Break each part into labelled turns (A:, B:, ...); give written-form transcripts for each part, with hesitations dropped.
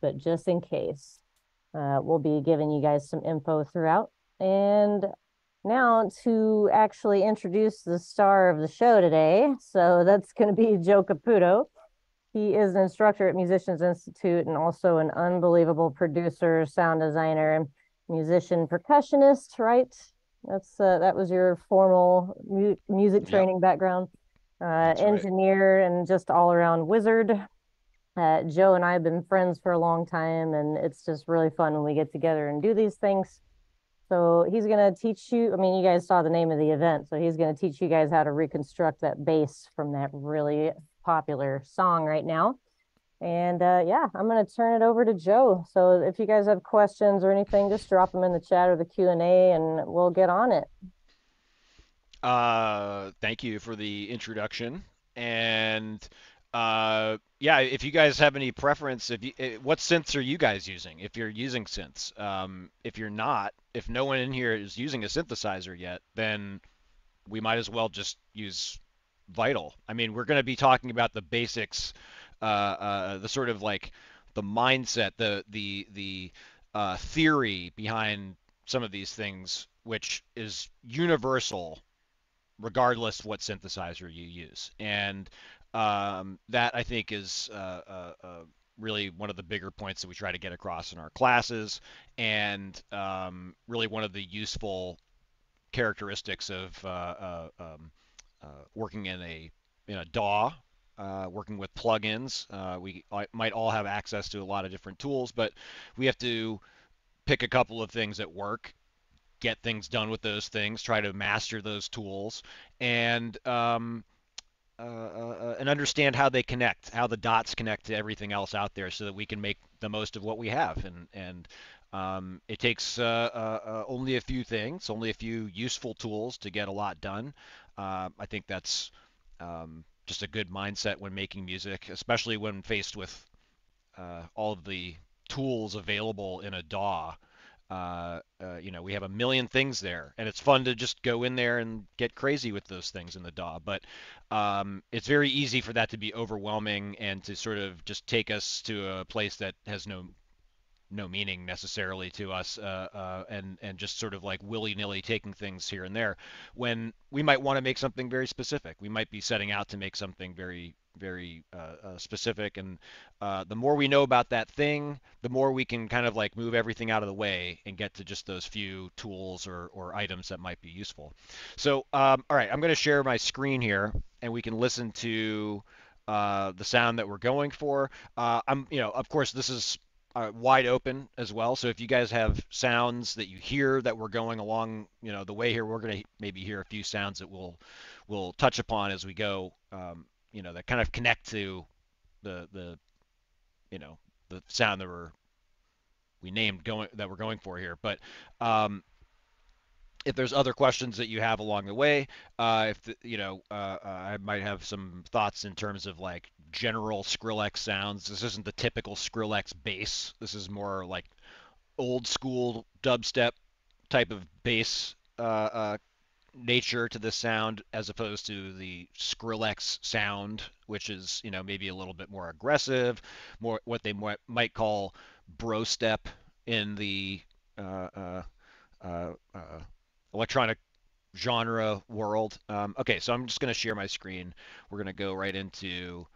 A: but just in case, we'll be giving you guys some info throughout. And now to actually introduce the star of the show today. So that's going to be Joe Caputo. He is an instructor at Musicians Institute and also an unbelievable producer, sound designer, musician, percussionist, right? That was your formal music
B: Yep,
A: training background.
B: that's right.
A: Engineer and just all around wizard. Joe and I have been friends for a long time, and it's just really fun when we get together and do these things. So he's going to teach you. I mean, you guys saw the name of the event. So he's going to teach you guys how to reconstruct that bass from that really popular song right now. And yeah, I'm going to turn it over to Joe. So if you guys have questions or anything, just drop them in the chat or the Q&A and we'll get on it.
B: Thank you for the introduction. And yeah, if you guys have any preference, what synths are you guys using? If you're using synths, if you're not, if no one in here is using a synthesizer yet, then we might as well just use Vital. I mean, we're going to be talking about the basics, the sort of like the mindset, the theory behind some of these things, which is universal regardless what synthesizer you use. And that I think is really one of the bigger points that we try to get across in our classes, and really one of the useful characteristics of working in a DAW. Working with plugins, we might all have access to a lot of different tools, but we have to pick a couple of things that work, get things done with those things, try to master those tools, and and understand how they connect, how the dots connect to everything else out there, so that we can make the most of what we have. And it takes only a few things, only a few useful tools to get a lot done. I think that's just a good mindset when making music, especially when faced with all of the tools available in a DAW. We have a million things there, and it's fun to just go in there and get crazy with those things in the DAW. But it's very easy for that to be overwhelming and to sort of just take us to a place that has no meaning necessarily to us, and just sort of like willy-nilly taking things here and there, when we might want to make something very specific. We might be setting out to make something very specific, and the more we know about that thing, the more we can kind of like move everything out of the way and get to just those few tools or items that might be useful. So, all right, I'm going to share my screen here, and we can listen to the sound that we're going for. Of course, this is wide open as well. So if you guys have sounds that you hear that we're going along, the way here, we're going to maybe hear a few sounds that we'll touch upon as we go. That kind of connect to the you know the sound we named going that we're going for here. But if there's other questions that you have along the way, if the, I might have some thoughts in terms of like general Skrillex sounds. This isn't the typical Skrillex bass. This is more like old school dubstep type of bass nature to the sound, as opposed to the Skrillex sound, which is maybe a little bit more aggressive, more what they might call bro step in the uh, uh, uh, electronic genre world. Okay, so I'm just going to share my screen. We're going to go right into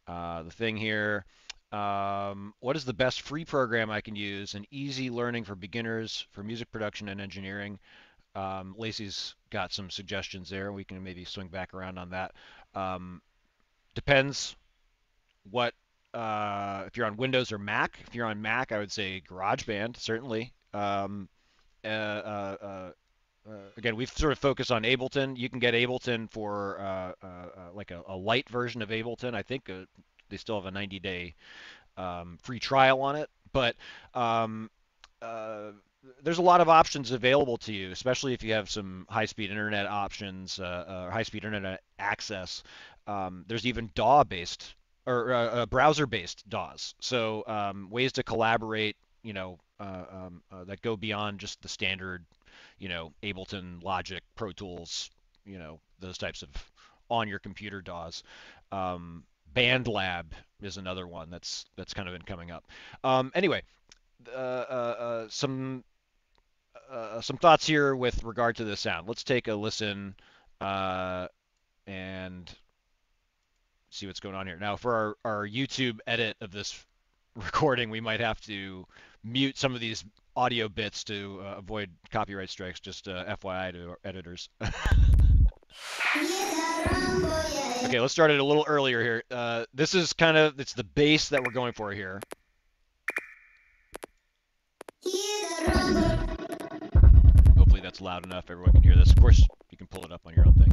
B: the thing here. What is the best free program I can use and easy learning for beginners for music production and engineering? Lacey's got some suggestions there. We can maybe swing back around on that. Um, Depends what if you're on Windows or Mac. If you're on Mac, I would say GarageBand certainly. Again, we've sort of focused on Ableton. You can get Ableton for like a light version of Ableton. I think they still have a 90-day free trial on it, but um, uh, there's a lot of options available to you, especially if you have some high-speed internet options, high-speed internet access. There's even DAW-based or browser-based DAWs, so ways to collaborate, that go beyond just the standard, Ableton, Logic, Pro Tools, those types of on your computer DAWs. Band Lab is another one that's kind of been coming up. Anyway, some thoughts here with regard to the sound. Let's take a listen uh, and see what's going on here. Now, for our YouTube edit of this recording, we might have to mute some of these audio bits to avoid copyright strikes. Just FYI to our editors. Okay, let's start it a little earlier here. This is it's the bass that we're going for here. Hopefully that's loud enough. Everyone can hear this. Of course, you can pull it up on your own thing.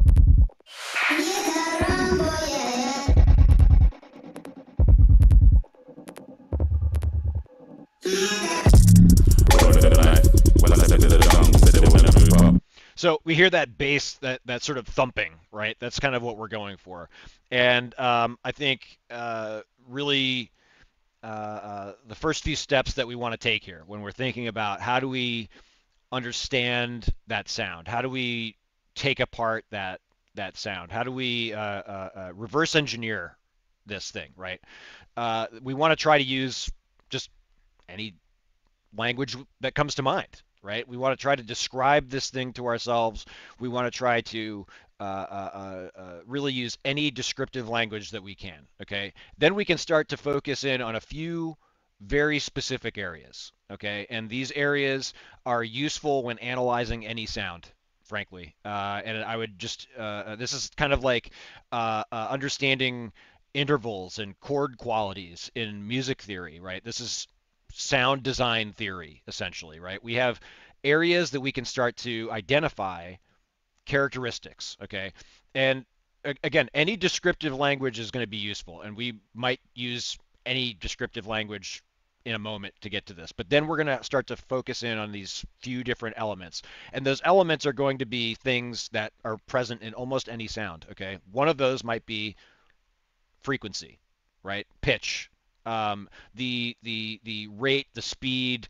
B: So we hear that bass, that sort of thumping, right? That's kind of what we're going for. And I think really the first few steps that we want to take here when we're thinking about how do we understand that sound? How do we take apart that sound? How do we reverse engineer this thing, right? We want to try to use just any language that comes to mind, right? We want to try to describe this thing to ourselves. We want to try to really use any descriptive language that we can, okay? Then we can start to focus in on a few very specific areas, okay? And these areas are useful when analyzing any sound, frankly. And I would just, this is kind of like understanding intervals and chord qualities in music theory, right? This is sound design theory, essentially, right? We have areas that we can start to identify characteristics, okay? And again, any descriptive language is going to be useful, and we might use any descriptive language in a moment to get to this. But then we're going to start to focus in on these few different elements. And those elements are going to be things that are present in almost any sound, okay? One of those might be frequency, right? Pitch, the rate, the speed,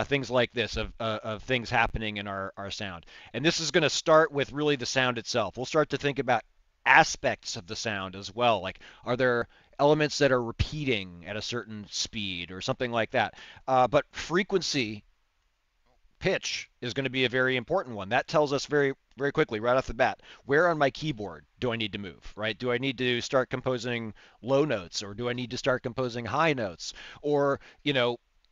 B: things like this of things happening in our sound. And this is going to start with really the sound itself. We'll start to think about aspects of the sound as well. Like, are there elements that are repeating at a certain speed or something like that? But frequency, pitch is going to be a very important one. That tells us very, very quickly right off the bat, where on my keyboard do I need to move, right? Do I need to start composing low notes, or do I need to start composing high notes, or,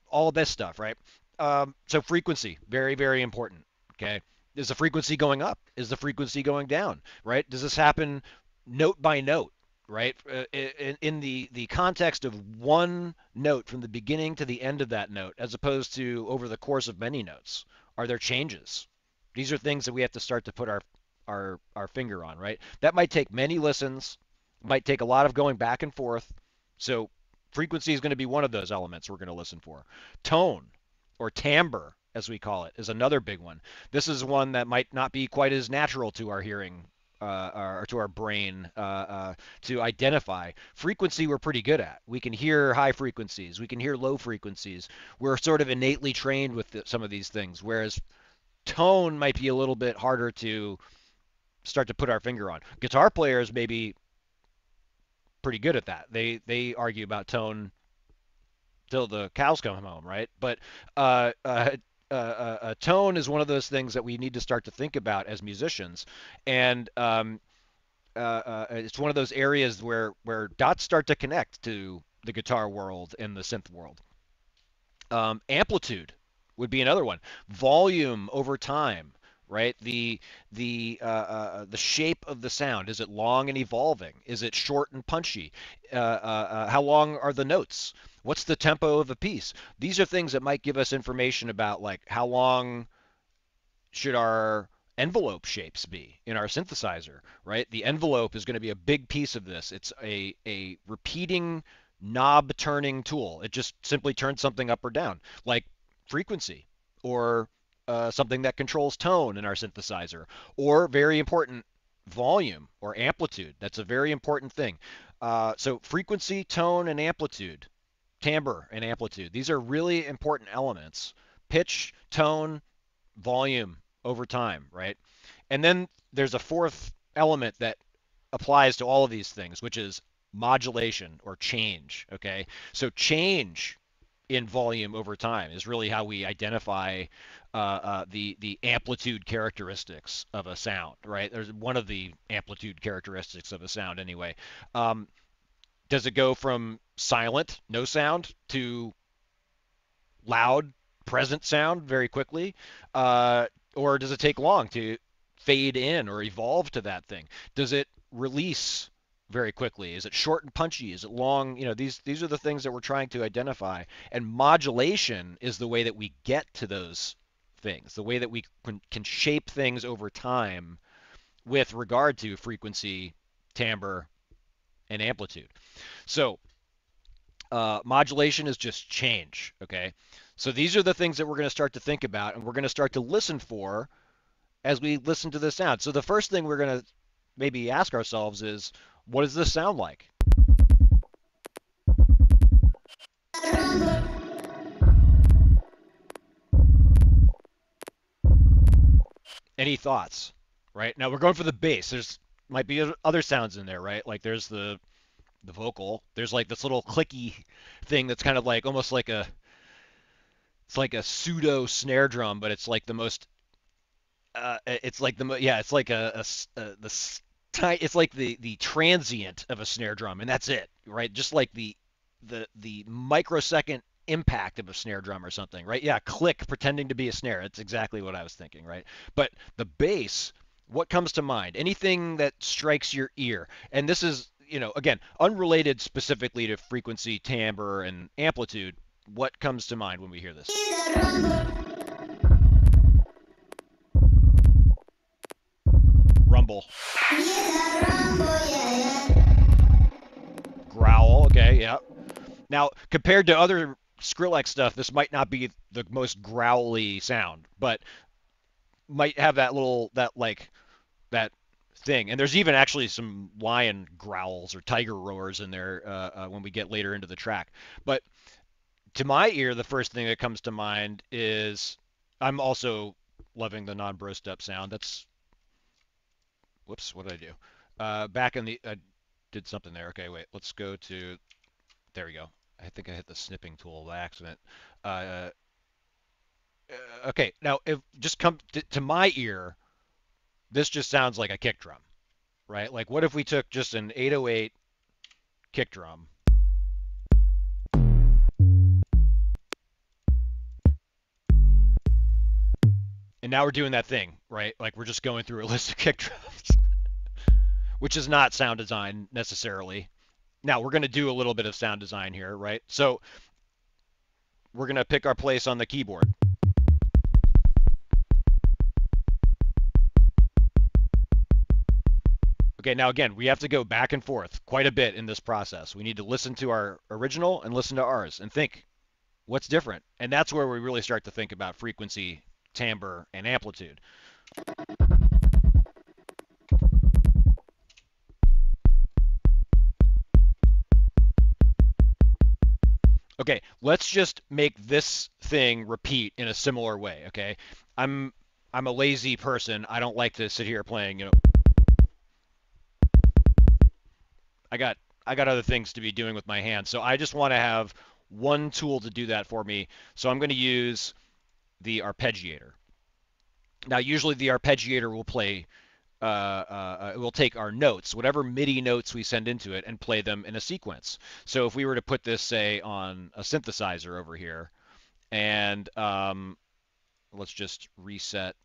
B: all of this stuff, right? So frequency, very, very important, okay? Is the frequency going up? Is the frequency going down, right? Does this happen note by note? Right? In the context of one note from the beginning to the end of that note, as opposed to over the course of many notes, are there changes? These are things that we have to start to put our finger on, right? That might take many listens, might take a lot of going back and forth. So frequency is going to be one of those elements we're going to listen for. Tone, or timbre, as we call it, is another big one. This is one that might not be quite as natural to our hearing or to our brain to identify. Frequency we're pretty good at. We can hear high frequencies. We can hear low frequencies. We're sort of innately trained with some of these things, whereas tone might be a little bit harder to start to put our finger on. Guitar players may be pretty good at that. They argue about tone till the cows come home, right? But tone is one of those things that we need to start to think about as musicians, and it's one of those areas where dots start to connect to the guitar world and the synth world. Amplitude would be another one. Volume over time, right? The shape of the sound. Is it long and evolving? Is it short and punchy? How long are the notes? What's the tempo of a piece? These are things that might give us information about, like, how long should our envelope shapes be in our synthesizer, right? The envelope is going to be a big piece of this. It's a repeating knob turning tool. It just simply turns something up or down, like frequency, or something that controls tone in our synthesizer, or very important, volume or amplitude. That's a very important thing. So frequency, tone, and amplitude, timbre and amplitude. These are really important elements. Pitch, tone, volume over time, right? And then there's a fourth element that applies to all of these things, which is modulation or change. Okay, so change in volume over time is really how we identify the amplitude characteristics of a sound, right? There's one of the amplitude characteristics of a sound anyway. Um, does it go from silent, no sound, to loud, present sound very quickly? Or does it take long to fade in or evolve to that thing? Does it release very quickly? Is it short and punchy? Is it long? You know, these are the things that we're trying to identify. And modulation is the way that we get to those things, the way that we can shape things over time with regard to frequency, timbre, and amplitude. So modulation is just change, okay? So these are the things that we're going to start to think about and we're going to start to listen for as we listen to the sound. So the first thing we're going to maybe ask ourselves is, what does this sound like? Any thoughts? Right? Now we're going for the bass. There's might be other sounds in there, right? Like there's the vocal. There's like this little clicky thing that's kind of like almost like a it's like a pseudo snare drum, but it's like the most it's like yeah, it's like it's like the transient of a snare drum, and that's it, right? Just like the microsecond impact of a snare drum or something, right? Yeah, click pretending to be a snare. That's exactly what I was thinking, right? But the bass, what comes to mind? Anything that strikes your ear, and this is again unrelated specifically to frequency, timbre, and amplitude. What comes to mind when we hear this? Rumble. Growl. Okay, yeah. Now, compared to other Skrillex stuff, this might not be the most growly sound, but might have that thing. And there's even actually some lion growls or tiger roars in there when we get later into the track. But to my ear, the first thing that comes to mind is I'm also loving the non-bro step sound. That's whoops, what did I do? Back in the I did something there. Okay, wait. Let's go to there we go. I think I hit the snipping tool by accident. Uh, okay, now if just come to my ear, this just sounds like a kick drum, right? Like what if we took just an 808 kick drum, and now we're doing that thing, right? Like we're just going through a list of kick drums, which is not sound design necessarily. Now we're going to do a little bit of sound design here, right? So we're going to pick our place on the keyboard. Okay, now again, we have to go back and forth quite a bit in this process. We need to listen to our original and listen to ours and think what's different. And that's where we really start to think about frequency, timbre, and amplitude. Okay, let's just make this thing repeat in a similar way, okay? I'm I'm a lazy person. I don't like to sit here playing, I got I got other things to be doing with my hands. So I just want to have one tool to do that for me. So I'm going to use the arpeggiator. Now, usually the arpeggiator will play, it will take our notes, whatever MIDI notes we send into it, and play them in a sequence. So if we were to put this, say, on a synthesizer over here, and let's just reset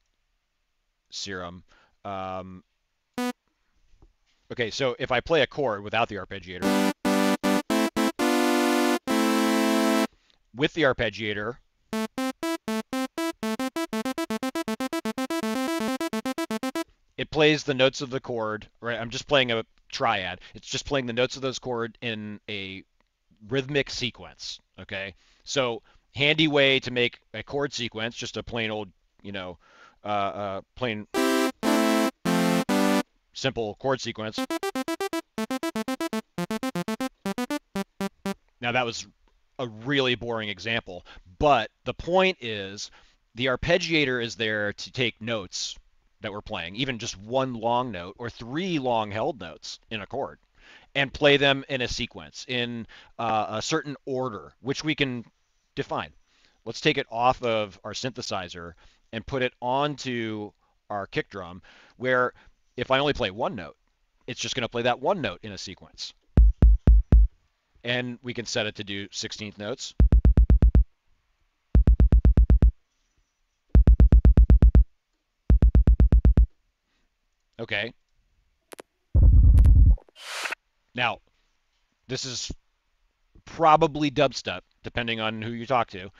B: Serum. Um, okay, so if I play a chord without the arpeggiator, with the arpeggiator, it plays the notes of the chord, right? I'm just playing a triad. It's just playing the notes of those chord in a rhythmic sequence, okay? So handy way to make a chord sequence, just a plain old, plain simple chord sequence. Now that was a really boring example, but the point is the arpeggiator is there to take notes that we're playing, even just one long note or three long held notes in a chord, and play them in a sequence in a certain order, which we can define. Let's take it off of our synthesizer and put it onto our kick drum, where if I only play one note, it's just going to play that one note in a sequence. And we can set it to do 16th notes. Okay. Now, this is probably dubstep, depending on who you talk to.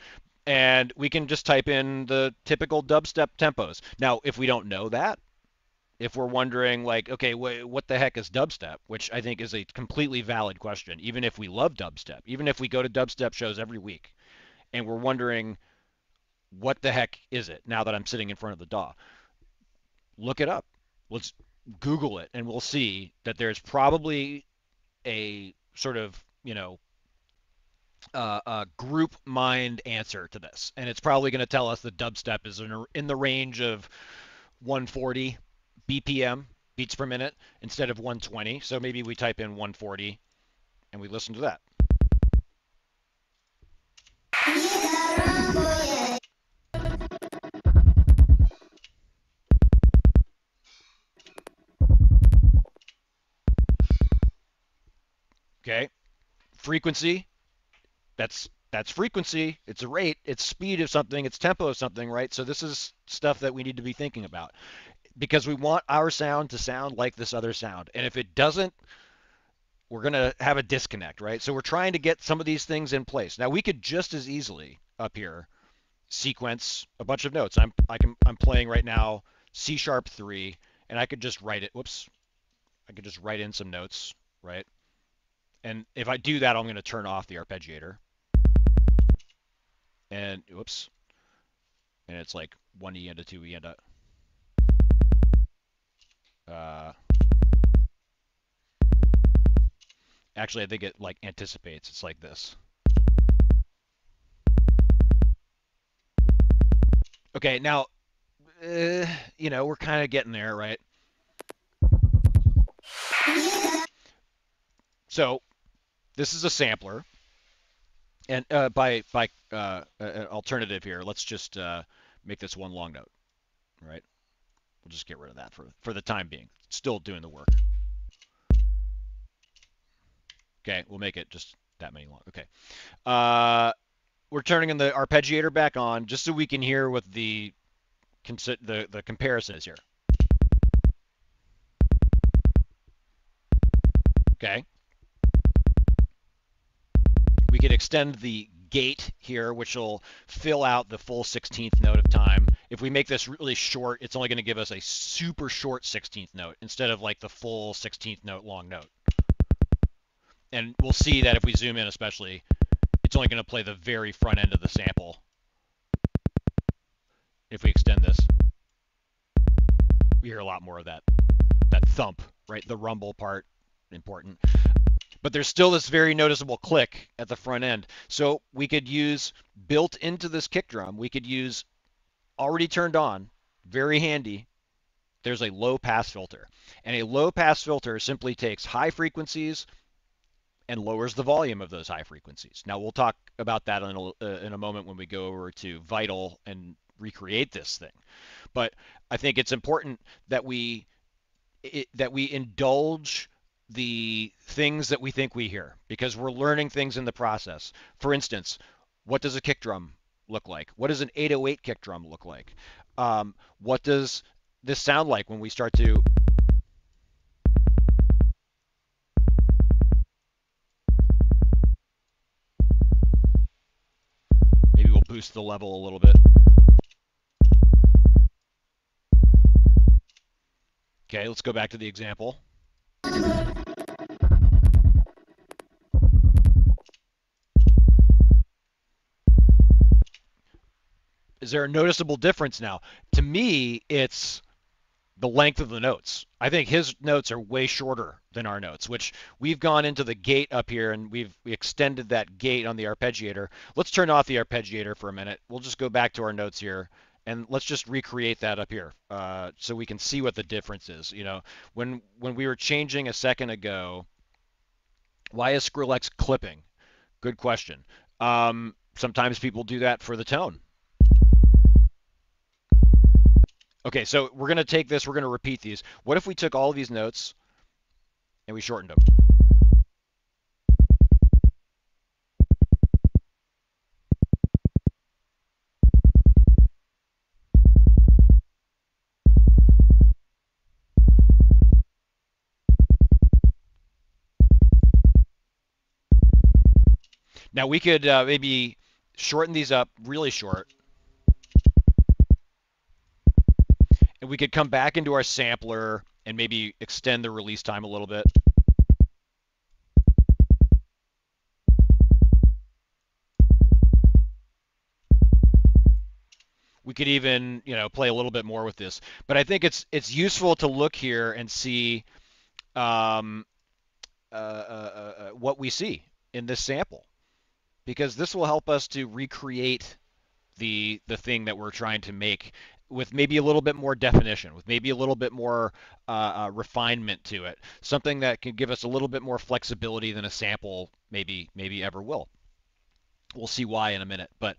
B: And we can just type in the typical dubstep tempos. Now, if we don't know that, if we're wondering, like, okay, what the heck is dubstep, which I think is a completely valid question, even if we love dubstep, even if we go to dubstep shows every week, and we're wondering, what the heck is it now that I'm sitting in front of the DAW? Look it up. Let's Google it, and we'll see that there's probably a sort of, a group mind answer to this. And it's probably going to tell us that dubstep is in the range of 140 BPM, beats per minute, instead of 120. So maybe we type in 140 and we listen to that. Okay. Frequency, that's frequency. It's a rate, it's speed of something, it's tempo of something, right? So this is stuff that we need to be thinking about because we want our sound to sound like this other sound. And if it doesn't, we're going to have a disconnect, right? So we're trying to get some of these things in place. Now we could just as easily up here sequence a bunch of notes. I'm playing right now C#3, and I could just write it. Whoops, I could just write in some notes, right? And if I do that, I'm going to turn off the arpeggiator. And whoops, and it's like 1E into 2E into. Uh, Actually, I think it like anticipates. It's like this. Okay, now, we're kind of getting there, right? So this is a sampler, and by an alternative here, let's just make this one long note, right? We'll just get rid of that for the time being. Still doing the work. Okay, we'll make it just that many long. Okay. We're turning the arpeggiator back on just so we can hear what the comparison is here. Okay. We can extend the gate here, which will fill out the full 16th note of time. If we make this really short, it's only going to give us a super short 16th note instead of like the full 16th note long note. And we'll see that if we zoom in especially, it's only going to play the very front end of the sample. If we extend this, we hear a lot more of that thump, right? The rumble part, important. But there's still this very noticeable click at the front end. So we could use, built into this kick drum, we could use already turned on, very handy, there's a low pass filter. And a low pass filter simply takes high frequencies and lowers the volume of those high frequencies. Now we'll talk about that in a moment when we go over to Vital and recreate this thing. But I think it's important that we indulge the things that we think we hear because we're learning things in the process. For instance, what does a kick drum look like? What does an 808 kick drum look like? What does this sound like when we start to maybe we'll boost the level a little bit. Okay, let's go back to the example. Is there a noticeable difference now? To me, it's the length of the notes. I think his notes are way shorter than our notes, which we've gone into the gate up here and we extended that gate on the arpeggiator. Let's turn off the arpeggiator for a minute. We'll just go back to our notes here and let's just recreate that up here so we can see what the difference is. When we were changing a second ago, Why is Skrillex clipping? Good question. Sometimes people do that for the tone. Okay, so we're going to take this, we're going to repeat these. What if we took all of these notes and we shortened them? Now we could maybe shorten these up really short, and we could come back into our sampler and maybe extend the release time a little bit. We could even, play a little bit more with this. But I think it's useful to look here and see um, what we see in this sample, because this will help us to recreate the thing that we're trying to make with maybe a little bit more definition, with maybe a little bit more refinement to it, something that can give us a little bit more flexibility than a sample maybe ever will. We'll see why in a minute, but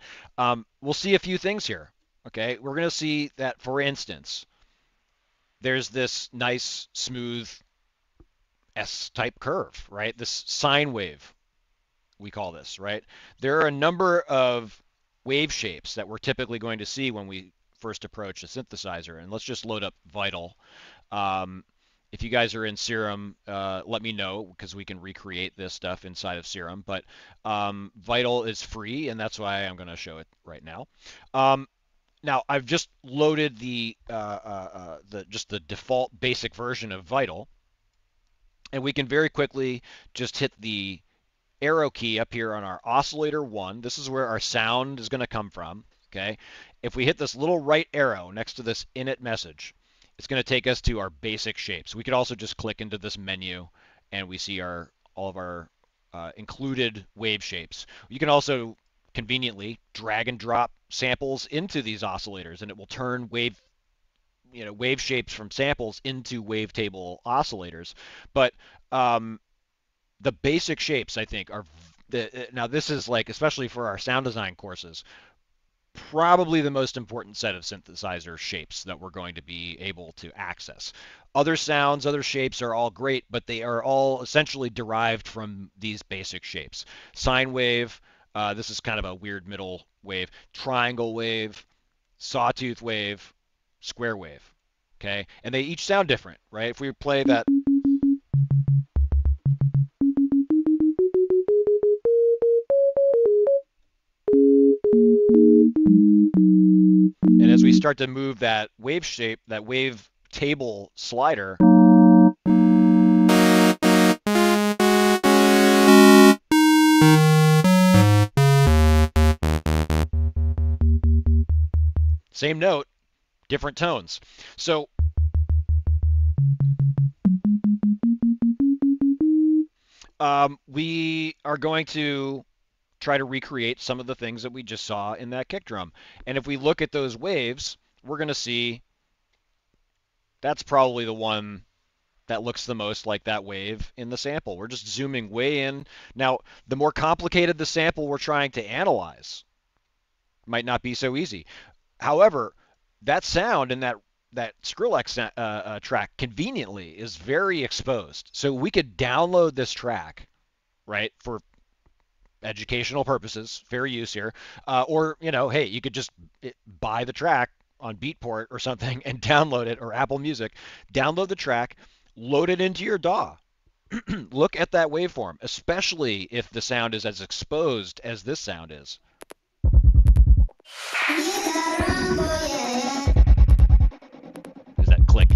B: we'll see a few things here. Okay, we're going to see that, for instance, there's this nice smooth S-type curve, right? This sine wave, we call this, right? There are a number of wave shapes that we're typically going to see when we first approach a synthesizer. And let's just load up Vital. Um, if you guys are in Serum, let me know, because we can recreate this stuff inside of Serum. But Vital is free, and that's why I'm going to show it right now. Now I've just loaded the default basic version of Vital, and we can very quickly just hit the arrow key up here on our oscillator 1. This is where our sound is going to come from. Okay. If we hit this little right arrow next to this init message, it's going to take us to our basic shapes. We could also just click into this menu and we see all of our included wave shapes. You can also conveniently drag and drop samples into these oscillators, and it will turn wave shapes from samples into wavetable oscillators. But the basic shapes, I think, are now this is like, especially for our sound design courses, probably the most important set of synthesizer shapes that we're going to be able to access. Other sounds, other shapes are all great, but they are all essentially derived from these basic shapes. Sine wave, this is kind of a weird middle wave. Triangle wave, sawtooth wave, square wave. Okay, and they each sound different, right? If we play that. And as we start to move that wave shape, that wave table slider, same note, different tones. So we are going to try to recreate some of the things that we just saw in that kick drum. And if we look at those waves, we're going to see that's probably the one that looks the most like that wave in the sample. We're just zooming way in. Now, the more complicated the sample we're trying to analyze might not be so easy. However, that sound in that Skrillex track conveniently is very exposed. So we could download this track, right, for educational purposes, fair use here. Or, hey, you could just buy the track on Beatport or something and download it, or Apple Music, download the track, load it into your DAW. Look at that waveform, especially if the sound is as exposed as this sound is. Is that click?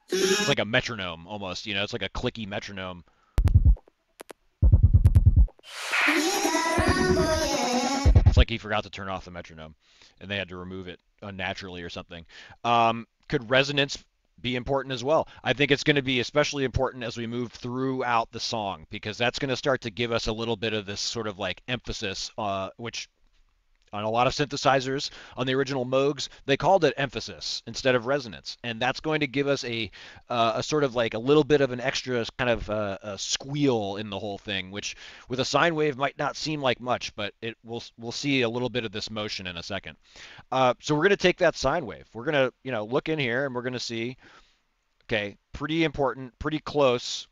B: It's like a metronome almost, it's like a clicky metronome. It's like he forgot to turn off the metronome and they had to remove it unnaturally or something. Could resonance be important as well? I think it's going to be especially important as we move throughout the song, because that's going to start to give us a little bit of this sort of like emphasis, which On a lot of synthesizers, on the original Moogs, they called it emphasis instead of resonance, and that's going to give us a sort of like a little bit of an extra kind of a squeal in the whole thing, which with a sine wave might not seem like much, but it we'll see a little bit of this motion in a second. So we're going to take that sine wave. We're going to look in here and we're going to see, okay, pretty important, pretty close.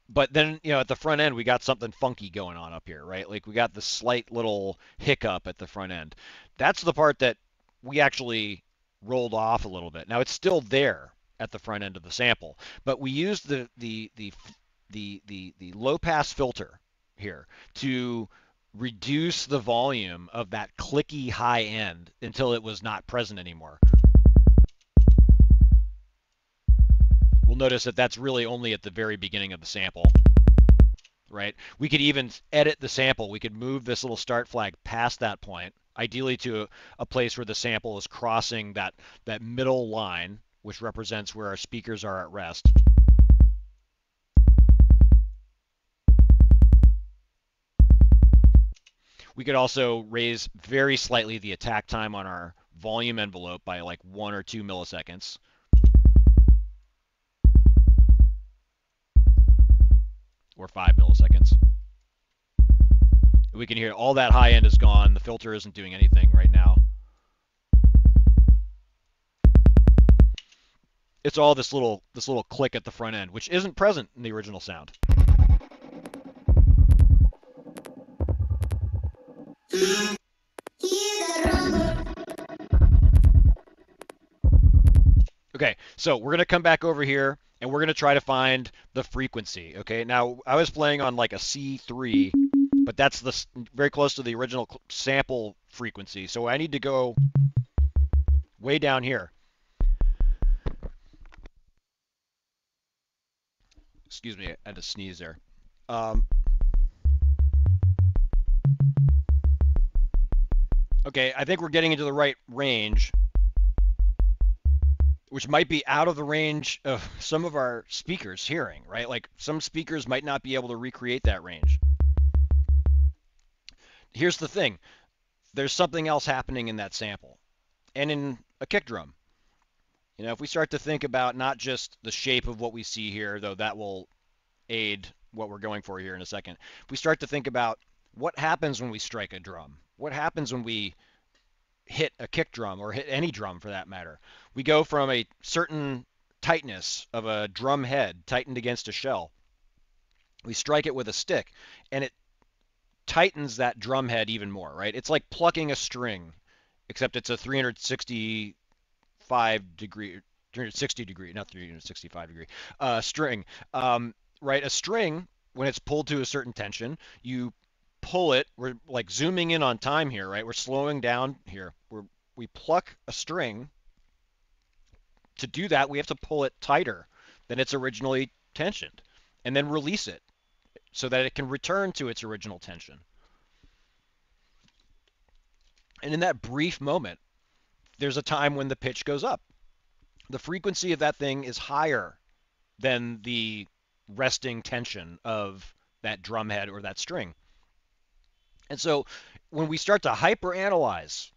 B: But then, at the front end, we got something funky going on up here, right? Like we got this slight little hiccup at the front end. That's the part that we actually rolled off a little bit. Now it's still there at the front end of the sample, but we used the low pass filter here to reduce the volume of that clicky high end until it was not present anymore. We'll notice that that's really only at the very beginning of the sample, right? We could even edit the sample. We could move this little start flag past that point, ideally to a place where the sample is crossing that middle line, which represents where our speakers are at rest. We could also raise very slightly the attack time on our volume envelope by like 1 or 2 milliseconds. Or 5 milliseconds. We can hear all that high end is gone. The filter isn't doing anything right now. It's all this little click at the front end, which isn't present in the original sound. Okay, so we're going to come back over here and we're going to try to find the frequency. Okay, now I was playing on like a C3, but that's very close to the original sample frequency. So I need to go way down here. Excuse me, I had to sneeze there. Okay, I think we're getting into the right range, which might be out of the range of some of our speakers hearing, right? Like some speakers might not be able to recreate that range. Here's the thing. There's something else happening in that sample and in a kick drum. If we start to think about not just the shape of what we see here, though that will aid what we're going for here in a second. If we start to think about what happens when we strike a drum, what happens when we hit a kick drum or hit any drum for that matter, we go from a certain tightness of a drum head tightened against a shell. We strike it with a stick and it tightens that drum head even more, right? It's like plucking a string, except it's a 365 degree, 360 degree, not 365 degree string. Right? A string, when it's pulled to a certain tension, you pull it. We're like zooming in on time here, right? We're slowing down here. We pluck a string. To do that, we have to pull it tighter than it's originally tensioned, and then release it so that it can return to its original tension. And in that brief moment, there's a time when the pitch goes up. The frequency of that thing is higher than the resting tension of that drum head or that string. And so when we start to hyperanalyze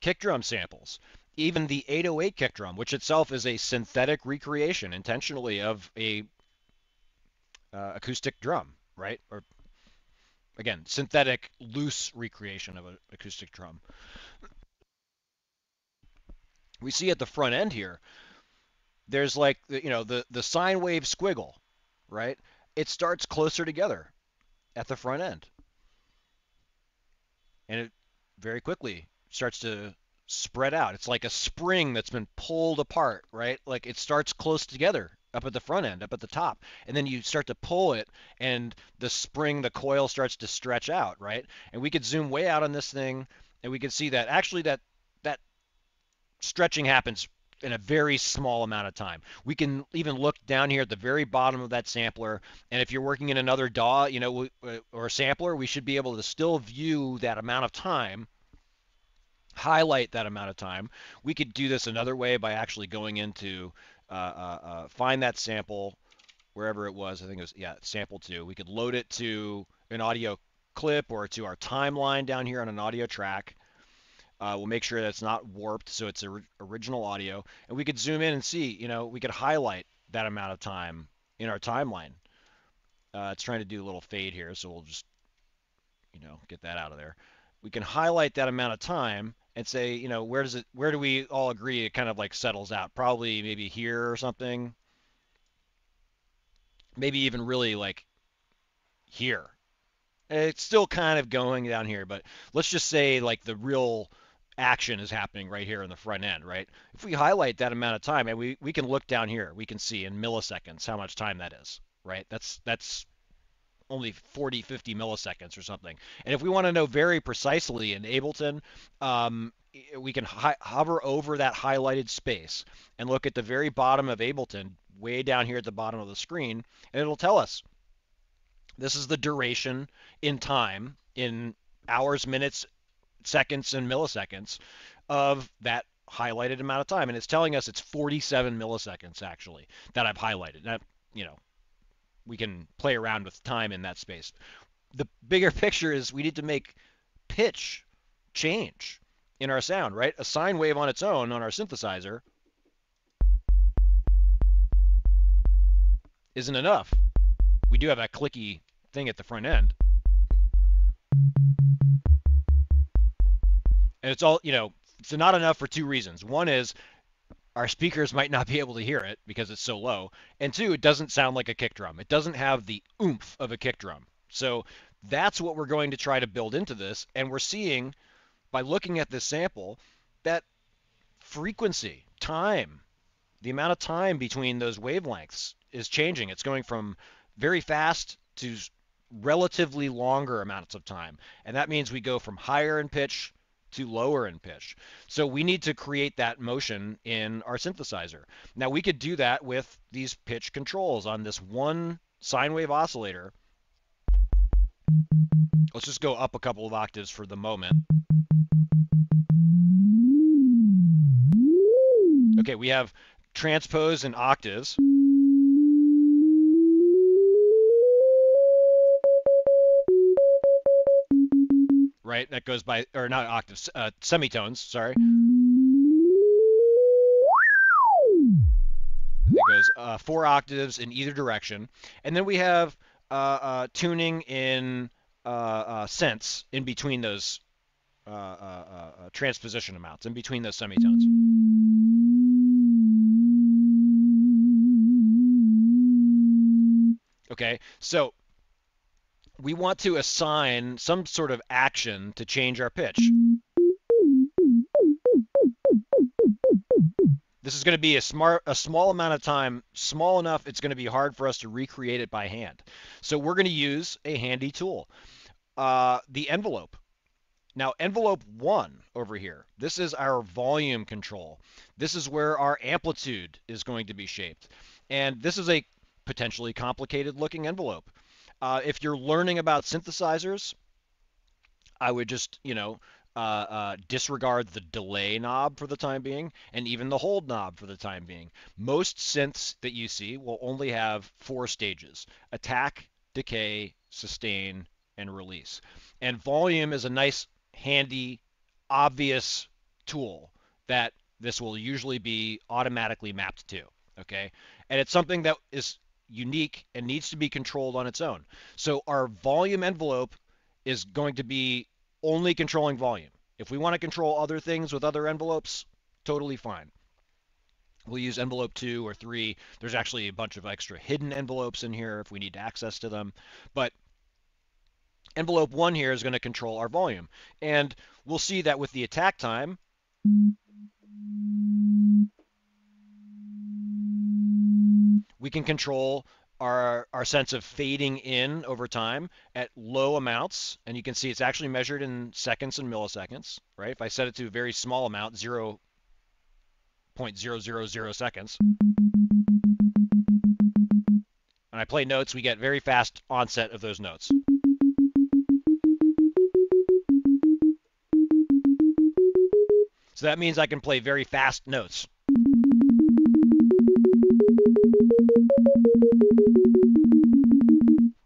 B: kick drum samples, even the 808 kick drum, which itself is a synthetic recreation intentionally of a acoustic drum, right? Or again, synthetic loose recreation of an acoustic drum. We see at the front end here, there's like the sine wave squiggle, right? It starts closer together at the front end, and it very quickly starts to spread out. It's like a spring that's been pulled apart, right? Like it starts close together up at the front end, up at the top, and then you start to pull it, and the spring, the coil starts to stretch out, right? And we could zoom way out on this thing, and we could see that actually that stretching happens in a very small amount of time. We can even look down here at the very bottom of that sampler, and if you're working in another DAW, or a sampler, we should be able to still view that amount of time, highlight that amount of time. We could do this another way by actually going into find that sample wherever it was. I think it was, yeah, sample 2. We could load it to an audio clip or to our timeline down here on an audio track. We'll make sure that it's not warped, so it's original audio. And we could zoom in and see, we could highlight that amount of time in our timeline. It's trying to do a little fade here, so we'll just, get that out of there. We can highlight that amount of time and say, where do we all agree it kind of like settles out? Probably maybe here or something. Maybe even really like here. It's still kind of going down here, but let's just say like the real action is happening right here in the front end, right? If we highlight that amount of time, and we can look down here, we can see in milliseconds how much time that is, right? That's only 40, 50 milliseconds or something. And if we want to know very precisely in Ableton, we can hover over that highlighted space and look at the very bottom of Ableton, way down here at the bottom of the screen, and it'll tell us this is the duration in time, in hours, minutes, seconds, and milliseconds of that highlighted amount of time. And it's telling us it's 47 milliseconds actually that I've highlighted. That, we can play around with time in that space. The bigger picture is we need to make pitch change in our sound, right? A sine wave on its own on our synthesizer isn't enough. We do have that clicky thing at the front end. And it's all, it's not enough for two reasons. One is our speakers might not be able to hear it because it's so low. And two, it doesn't sound like a kick drum. It doesn't have the oomph of a kick drum. So that's what we're going to try to build into this. And we're seeing by looking at this sample that frequency, time, the amount of time between those wavelengths is changing. It's going from very fast to relatively longer amounts of time. And that means we go from higher in pitch to lower in pitch. So we need to create that motion in our synthesizer. Now we could do that with these pitch controls on this one sine wave oscillator. Let's just go up a couple of octaves for the moment. Okay, we have transpose in octaves. Right, that goes by, or not octaves, semitones, sorry. It goes 4 octaves in either direction. And then we have tuning in cents in between those transposition amounts, in between those semitones. Okay, so we want to assign some sort of action to change our pitch. This is going to be a small amount of time, small enough it's going to be hard for us to recreate it by hand. So we're going to use a handy tool, the envelope. Now, envelope 1 over here, this is our volume control. This is where our amplitude is going to be shaped. And this is a potentially complicated looking envelope. If you're learning about synthesizers, I would just, disregard the delay knob for the time being, and even the hold knob for the time being. Most synths that you see will only have 4 stages: attack, decay, sustain, and release. And volume is a nice, handy, obvious tool that this will usually be automatically mapped to, okay? And it's something that is unique and needs to be controlled on its own. So our volume envelope is going to be only controlling volume. If we want to control other things with other envelopes, totally fine. We'll use envelope 2 or 3. There's actually a bunch of extra hidden envelopes in here if we need access to them. But envelope 1 here is going to control our volume. And we'll see that with the attack time, we can control our sense of fading in over time at low amounts. And you can see it's actually measured in seconds and milliseconds, right? If I set it to a very small amount, 0.000 seconds, and I play notes, we get very fast onset of those notes. So that means I can play very fast notes.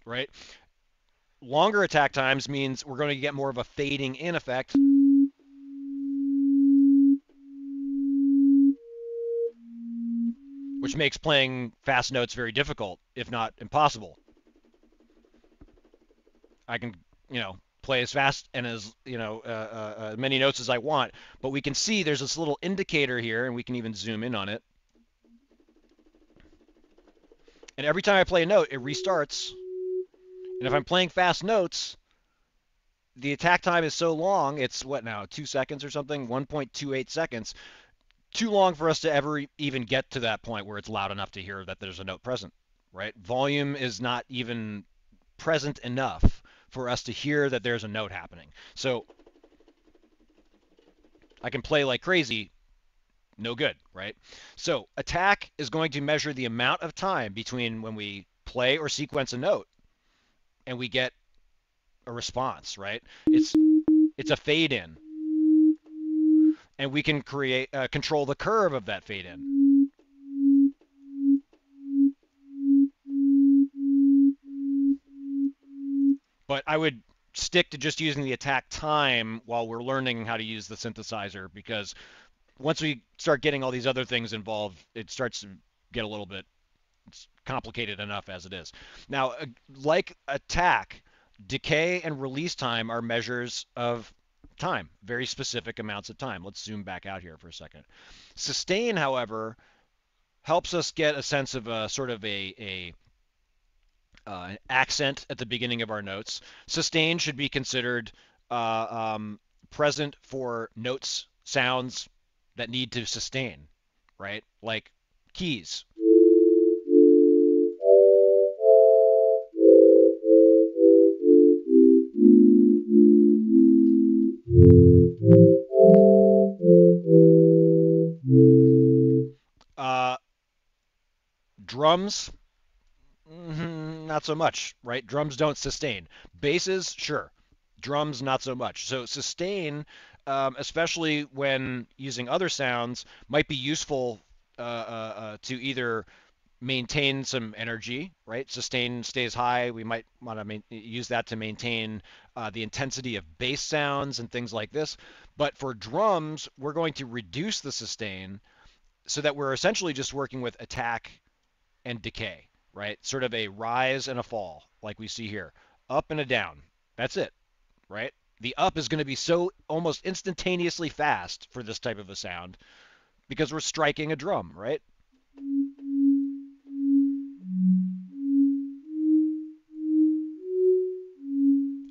B: Right? Longer attack times means we're going to get more of a fading in effect, which makes playing fast notes very difficult, if not impossible. I can, play as fast and as, many notes as I want, but we can see there's this little indicator here, and we can even zoom in on it. And every time I play a note, it restarts. And if I'm playing fast notes, the attack time is so long, it's what now, 2 seconds or something, 1.28 seconds. Too long for us to ever even get to that point where it's loud enough to hear that there's a note present, right? Volume is not even present enough for us to hear that there's a note happening. So I can play like crazy, no good, right? So attack is going to measure the amount of time between when we play or sequence a note and we get a response, right? It's a fade in, and we can create control the curve of that fade in. But I would stick to just using the attack time while we're learning how to use the synthesizer, because once we start getting all these other things involved, it starts to get a little bit complicated enough as it is. Now, like attack, decay and release time are measures of time, very specific amounts of time. Let's zoom back out here for a second. Sustain, however, helps us get a sense of a sort of an accent at the beginning of our notes. Sustain should be considered present for notes, sounds that need to sustain, right? Like keys. Uh, Drums, not so much, right? Drums don't sustain. Basses, sure. Drums, not so much. So sustain, especially when using other sounds, might be useful to either maintain some energy, right? Sustain stays high. We might want to use that to maintain the intensity of bass sounds and things like this. But for drums, we're going to reduce the sustain so that we're essentially just working with attack and decay, right? Sort of a rise and a fall, like we see here, up and a down. That's it, right? The up is going to be so almost instantaneously fast for this type of a sound because we're striking a drum, right?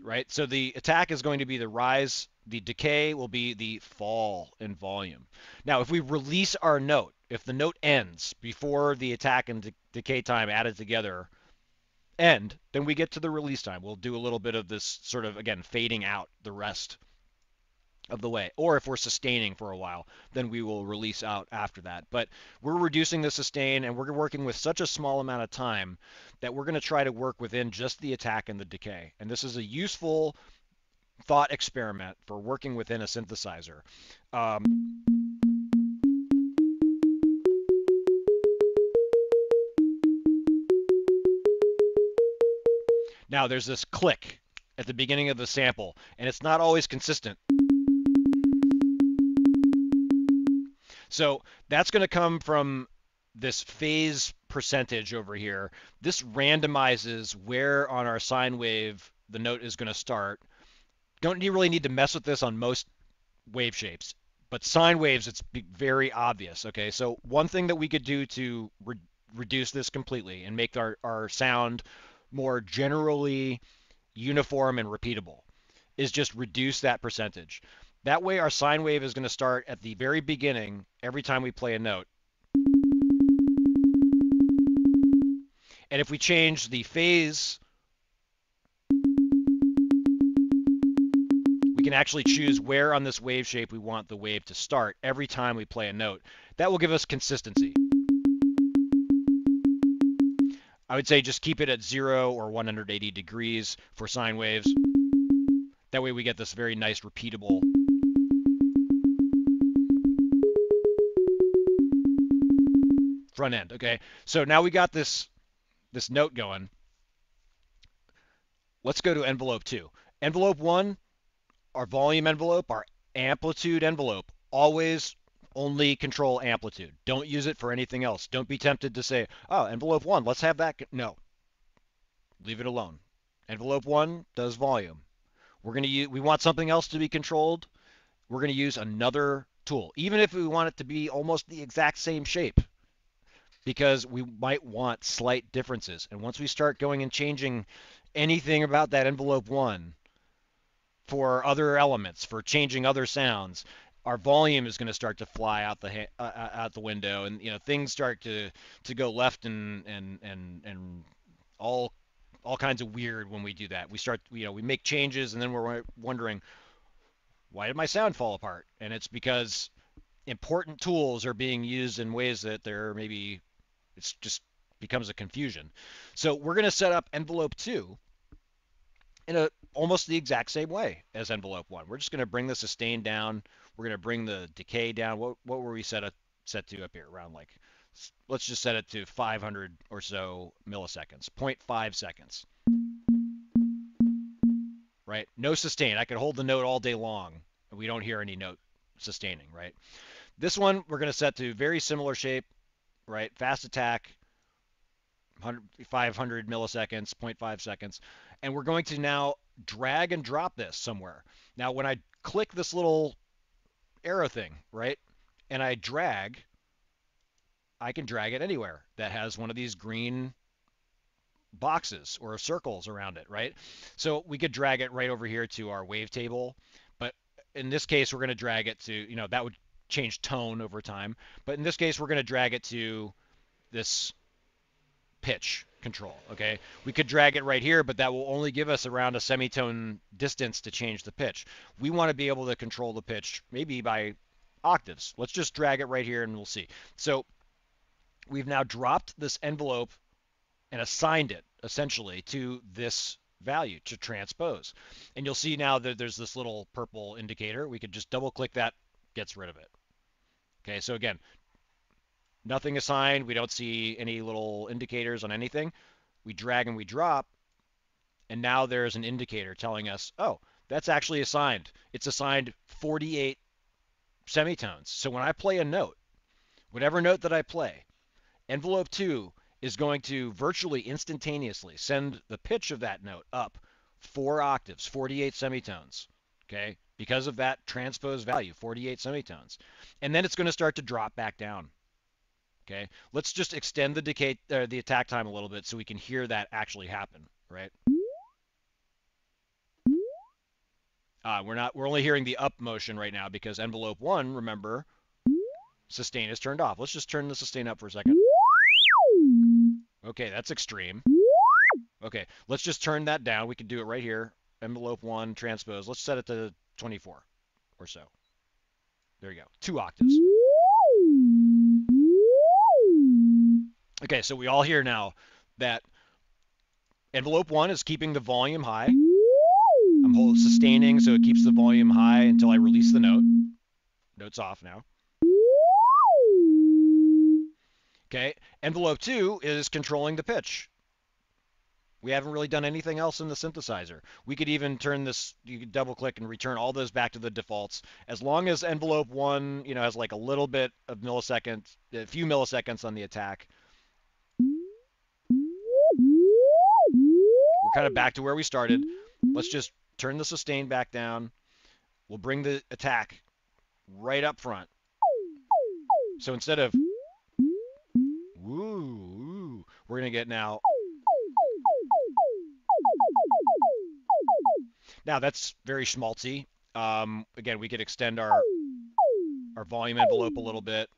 B: Right? So the attack is going to be the rise, the decay will be the fall in volume. Now, if we release our note, if the note ends before the attack and decay time added together end, then we get to the release time. We'll do a little bit of this sort of, again, fading out the rest of the way. Or if we're sustaining for a while, then we will release out after that. But we're reducing the sustain, and we're working with such a small amount of time that we're going to try to work within just the attack and the decay. And this is a useful thought experiment for working within a synthesizer. Now there's this click at the beginning of the sample, and it's not always consistent. So that's going to come from this phase percentage over here. This randomizes where on our sine wave the note is going to start. Don't you really need to mess with this on most wave shapes, but sine waves, it's very obvious. Okay, so one thing that we could do to reduce this completely and make our sound more generally uniform and repeatable is just reduce that percentage. That way our sine wave is going to start at the very beginning every time we play a note. And if we change the phase, we can actually choose where on this wave shape we want the wave to start every time we play a note. That will give us consistency. I would say just keep it at 0 or 180 degrees for sine waves. That way we get this very nice repeatable front end. Okay, so now we got this note going. Let's go to envelope 2. Envelope 1, our volume envelope, our amplitude envelope, always only control amplitude. Don't use it for anything else. Don't be tempted to say, oh, envelope 1, let's have that. No, leave it alone. Envelope 1 does volume. We want something else to be controlled. We're going to use another tool, even if we want it to be almost the exact same shape, because we might want slight differences. And once we start going and changing anything about that envelope 1 for other elements, for changing other sounds, our volume is going to start to fly out the window, and things start to go left and all all kinds of weird when we do that. We start, we make changes, and then we're wondering, why did my sound fall apart? And it's because important tools are being used in ways that they're maybe it's just becomes a confusion. So we're going to set up envelope 2 in a almost the exact same way as envelope 1. We're just going to bring the sustain down. We're going to bring the decay down. What were we set to up here? Around, like, let's just set it to 500 or so milliseconds, zero point 0.5 seconds, right? No sustain. I could hold the note all day long, and we don't hear any note sustaining, right? This one we're going to set to very similar shape, right? Fast attack, 500 milliseconds, zero point 0.5 seconds. And we're going to now drag and drop this somewhere. Now, when I click this little arrow thing, right, and I drag, I can drag it anywhere that has one of these green boxes or circles around it, right? So we could drag it right over here to our wavetable, but in this case, we're going to drag it to, that would change tone over time. But in this case, we're going to drag it to this pitch control, okay? We could drag it right here, but that will only give us around a semitone distance to change the pitch. We want to be able to control the pitch maybe by octaves. Let's just drag it right here and we'll see. So we've now dropped this envelope and assigned it essentially to this value to transpose. And you'll see now that there's this little purple indicator. We could just double click that, gets rid of it. Okay, so again, nothing assigned. We don't see any little indicators on anything. We drag and we drop, and now there's an indicator telling us, oh, that's actually assigned. It's assigned 48 semitones. So when I play a note, whatever note that I play, envelope 2 is going to virtually instantaneously send the pitch of that note up 4 octaves, 48 semitones, okay? Because of that transposed value, 48 semitones. And then it's going to start to drop back down. Okay, let's just extend the attack time a little bit so we can hear that actually happen, right? We're only hearing the up motion right now because envelope 1, remember, sustain is turned off. Let's just turn the sustain up for a second. Okay, that's extreme. Okay, let's just turn that down. We can do it right here. Envelope 1, transpose. Let's set it to 24 or so. There you go, 2 octaves. Okay, so we all hear now that envelope 1 is keeping the volume high. I'm sustaining, so it keeps the volume high until I release the note. Note's off now. Okay, envelope 2 is controlling the pitch. We haven't really done anything else in the synthesizer. We could even turn this, you could double click and return all those back to the defaults. As long as envelope 1, has like a little bit of milliseconds, a few milliseconds on the attack. We're kind of back to where we started. Let's just turn the sustain back down. We'll bring the attack right up front. So instead of woo, we're going to get now. Now that's very schmaltzy. Again, we could extend our volume envelope a little bit.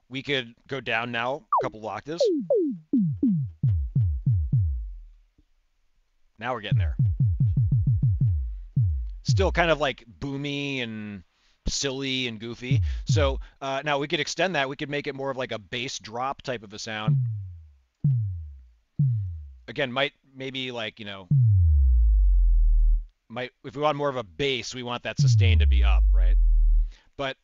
B: We could go down now a couple of octaves. Now we're getting there. Still kind of like boomy and silly and goofy. So now we could extend that. We could make it more of like a bass drop type of a sound. Again, maybe like, if we want more of a bass, we want that sustain to be up, right? But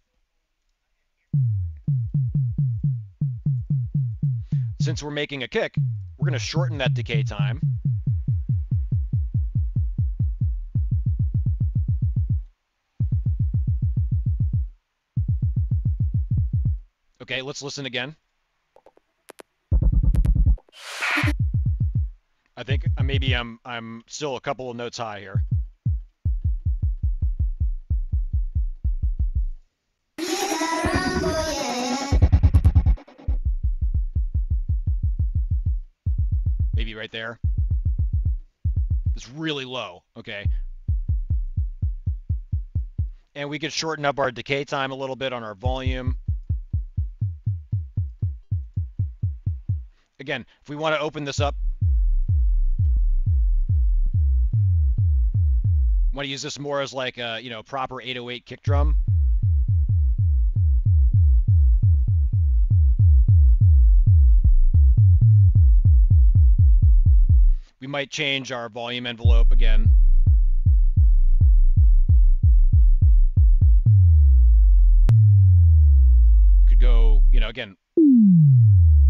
B: since we're making a kick, we're going to shorten that decay time. Okay, let's listen again. I think maybe I'm still a couple of notes high here. Maybe right there. It's really low. Okay. And we could shorten up our decay time a little bit on our volume. Again, if we want to open this up, want to use this more as like a, proper 808 kick drum. We might change our volume envelope again. Could go, again,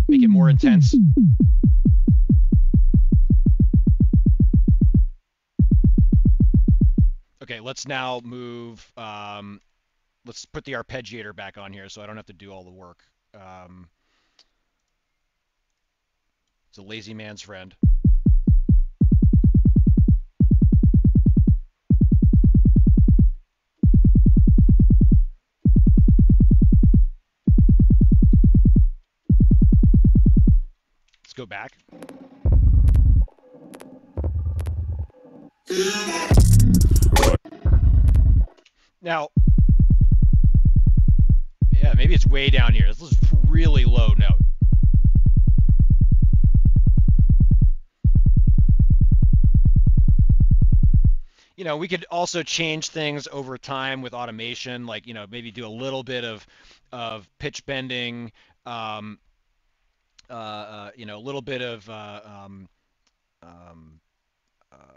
B: make it more intense. Okay, let's now move. Let's put the arpeggiator back on here so I don't have to do all the work. It's a lazy man's friend. Let's go back. Now, yeah, maybe it's way down here. This is really low note. We could also change things over time with automation, like, maybe do a little bit of pitch bending, a little bit of,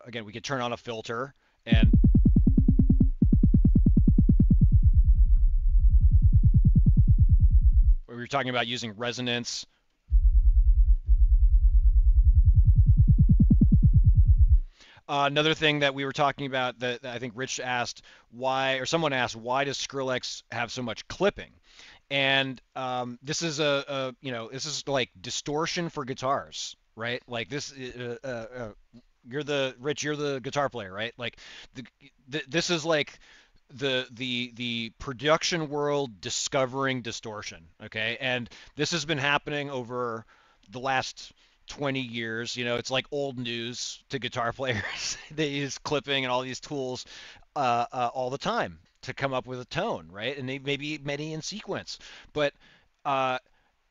B: again, we could turn on a filter and we were talking about using resonance. Another thing that we were talking about that I think Rich asked why, or someone asked, why does Skrillex have so much clipping? And this is this is like distortion for guitars, right? Like this, you're the guitar player, right? Like this is like the production world discovering distortion, okay? And this has been happening over the last 20 years. It's like old news to guitar players. They use clipping and all these tools all the time to come up with a tone, right? And they maybe many in sequence. But uh,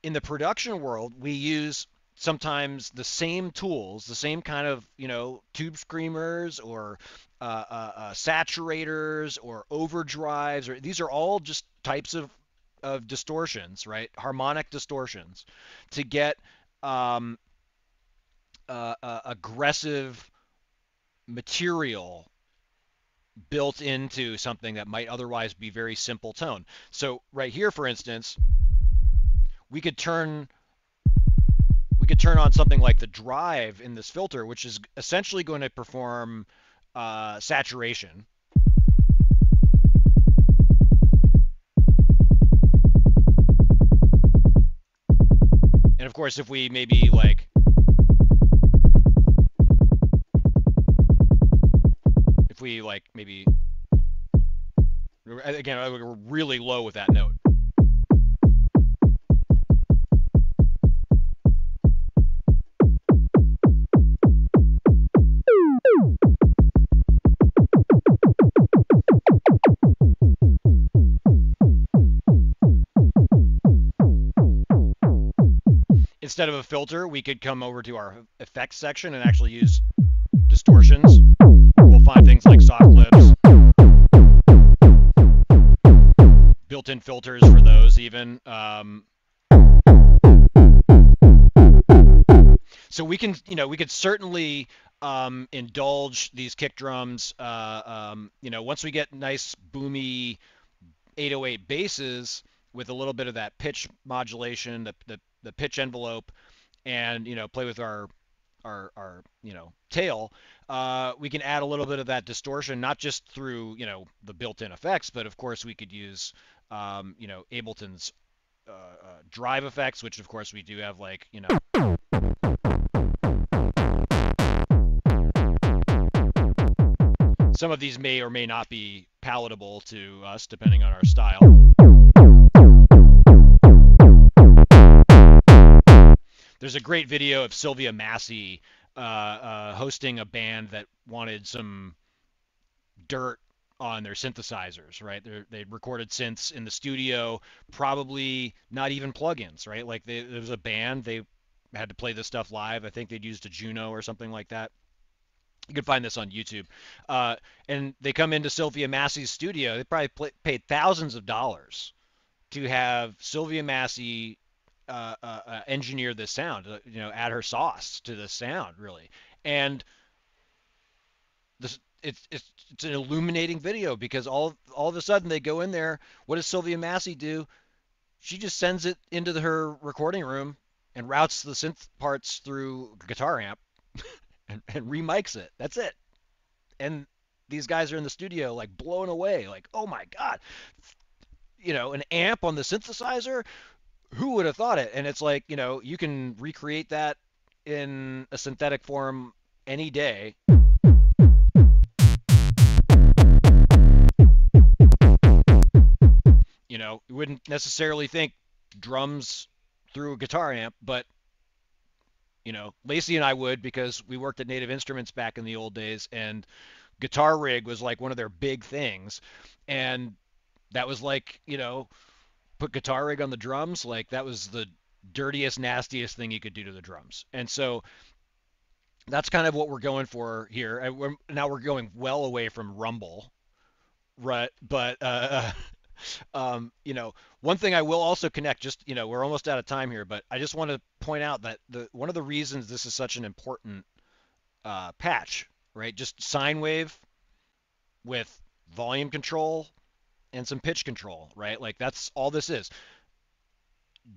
B: in the production world, we use sometimes the same tools, the same kind of, tube screamers or saturators or overdrives, or these are all just types of distortions, right? Harmonic distortions to get um, aggressive material built into something that might otherwise be very simple tone. So right here, for instance, we could turn on something like the drive in this filter, which is essentially going to perform saturation. And of course, if we maybe like maybe again, we're really low with that note. Instead of a filter, we could come over to our effects section and actually use distortions. We'll find things like soft clips, built-in filters for those even. So we could certainly indulge these kick drums. Once we get nice boomy 808 basses with a little bit of that pitch modulation, the pitch envelope, and play with our tail, we can add a little bit of that distortion, not just through the built-in effects, but of course we could use Ableton's drive effects, which of course we do have, like, some of these may or may not be palatable to us depending on our style. There's a great video of Sylvia Massey hosting a band that wanted some dirt on their synthesizers, right? They recorded synths in the studio, probably not even plugins, right? Like there was a band, they had to play this stuff live. I think they'd used a Juno or something like that. You can find this on YouTube. Uh, and they come into Sylvia Massey's studio. They probably paid thousands of dollars to have Sylvia Massey engineer this sound, add her sauce to the sound, really. And this, it's an illuminating video because all of a sudden they go in there. What does Sylvia Massey do? She just sends it into her recording room and routes the synth parts through a guitar amp and remics it. That's it. And these guys are in the studio like blown away, like, oh my god, an amp on the synthesizer. Who would have thought it? And it's like, you can recreate that in a synthetic form any day. You wouldn't necessarily think drums through a guitar amp, but Lacey and I would, because we worked at Native Instruments back in the old days, and guitar rig was like one of their big things. And that was like, put guitar rig on the drums, like that was the dirtiest, nastiest thing you could do to the drums. And so that's kind of what we're going for here. Now we're going well away from Rumble, right? But one thing I will also connect, just, we're almost out of time here, but I just want to point out that one of the reasons this is such an important patch, right? Just sine wave with volume control and some pitch control, right? Like that's all this is.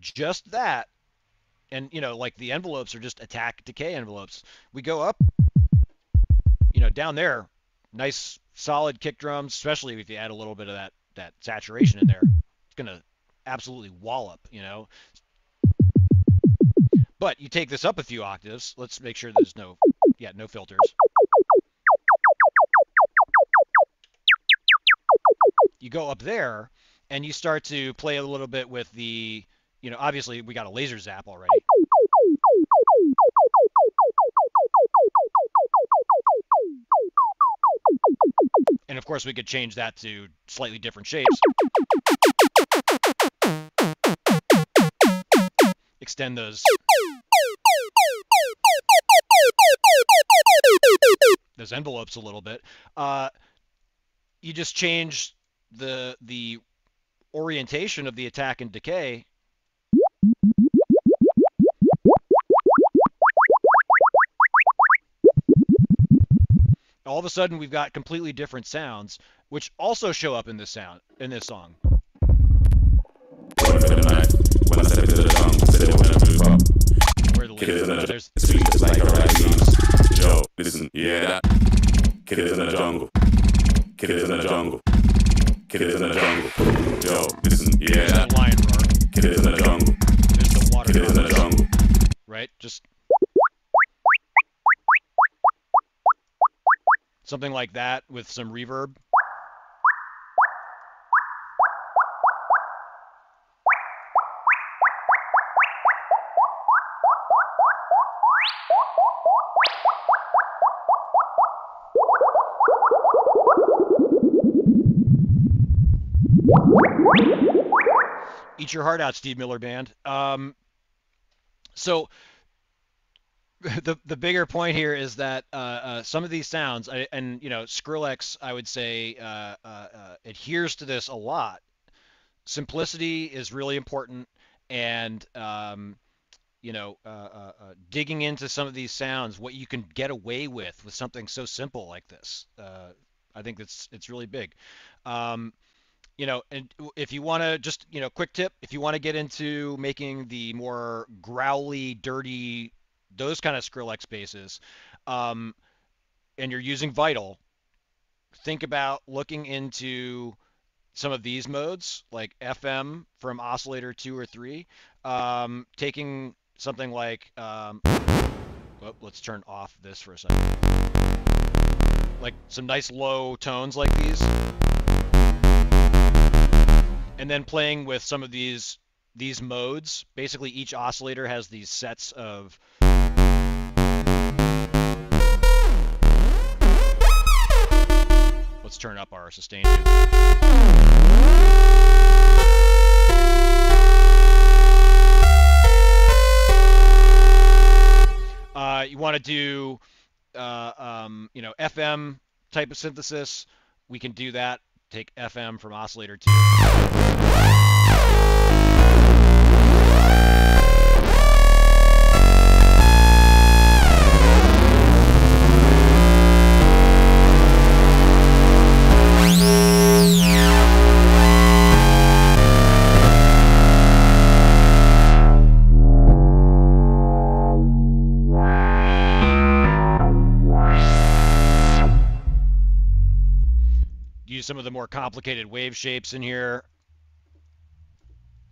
B: Just that. And, like the envelopes are just attack decay envelopes. We go up, down there, nice solid kick drums, especially if you add a little bit of that saturation in there. It's going to absolutely wallop, But you take this up a few octaves. Let's make sure there's no filters. You go up there and you start to play a little bit with the, obviously we got a laser zap already. And of course we could change that to slightly different shapes. Extend those envelopes a little bit. You just change the orientation of the attack and decay. All of a sudden we've got completely different sounds, which also show up in this song. Where the lyrics, there's
C: like a right. Joe, listen, yeah, that kid is in the jungle. Kid is in the jungle. Kid is in the jungle. Joe, listen, yeah, that
B: lion roar.
C: Kid is in the jungle.
B: There's the water.
C: Kid is in the jungle.
B: Right? Just something like that with some reverb. Eat your heart out, Steve Miller Band. So the bigger point here is that some of these sounds, and Skrillex, I would say, adheres to this a lot. Simplicity is really important, and digging into some of these sounds, what you can get away with something so simple like this. I think it's really big. And if you want to just, quick tip, if you want to get into making the more growly, dirty, those kind of Skrillex basses, and you're using Vital, think about looking into some of these modes, like FM from oscillator 2 or 3, taking something like, well, let's turn off this for a second, like some nice low tones like these, and then playing with some of these modes. Basically, each oscillator has these sets of. Let's turn up our sustain too. You want to do, FM type of synthesis. We can do that. Take FM from oscillator 2. Use some of the more complicated wave shapes in here.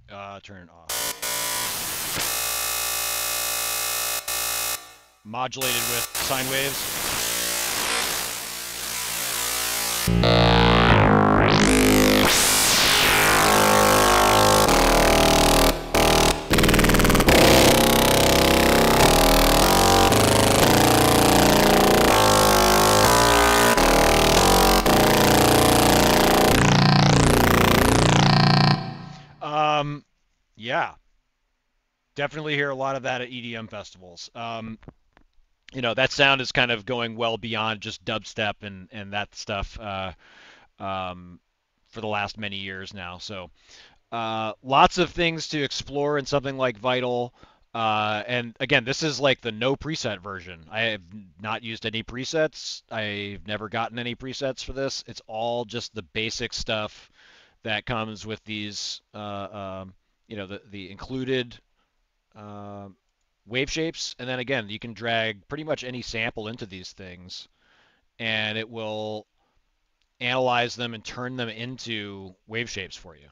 B: Turn it off. Modulated with sine waves. Yeah, definitely hear a lot of that at EDM festivals. That sound is kind of going well beyond just dubstep and that stuff for the last many years now. So lots of things to explore in something like Vital. And again, this is like the no preset version. I have not used any presets. I've never gotten any presets for this. It's all just the basic stuff that comes with these, the included wave shapes. And then again, you can drag pretty much any sample into these things, and it will analyze them and turn them into wave shapes for you.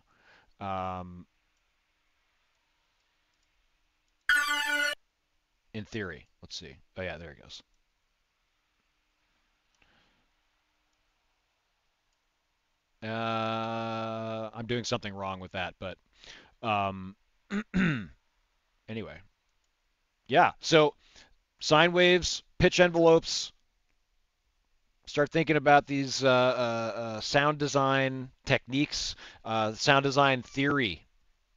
B: In theory. Let's see. Oh yeah, there it goes. I'm doing something wrong with that, but anyway. Yeah, so sine waves, pitch envelopes, start thinking about these sound design techniques, sound design theory,